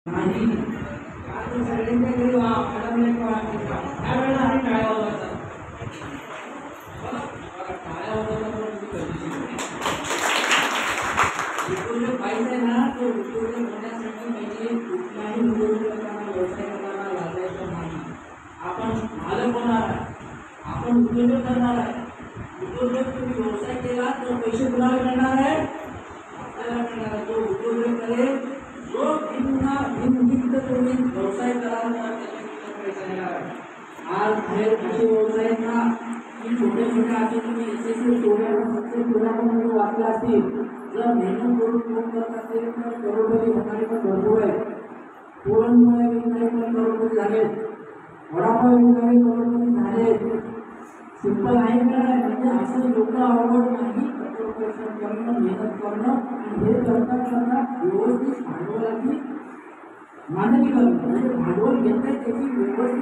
नाही आता सगळ्यांच्या घरी मॅडमने त्यावेळेला आम्ही टाळ्या वाजवायचा. बघा बघा टाळ्या वाजवायला पण किती गरजेची उद्योजक पाहिजे ना. तो उद्योजक होण्यासाठी म्हणजे कुठल्याही उद्योजकांना व्यवसाय करणारा लाजायचं नाही. आपण मालक होणार आहे, आपण उद्योजक करणार आहे. उद्योजक तुम्ही व्यवसाय केला तर पैसे कुणाला मिळणार आहे? आपल्याला मिळणार आहे. तो उद्योजक करेल जो भिन्न तुम्ही व्यवसाय कराल तर त्याच्याकडे पैसे येणार आहे. आज बाहेर असे व्यवसाय आहेत ना की छोटे छोटे असे तुम्ही SSC सोळामध्ये वाचले असतील. जर मेहनत करून कोण करत असेल तर करोडपती होणारे पण भरपूर आहे. पुरणपोळ्या विकणारे पण करोडपती झालेत, वडापाव विकणारे करोडपती झालेत. सिंपल आहे का नाही? म्हणजे असं एवढं अवघड नाही. कठोर परिश्रम करणं, मेहनत करणं आणि हे करता करता व्यवस्थित भांडवलाची मांडणी करणं. म्हणजे भांडवल घेताय त्याची व्यवस्थित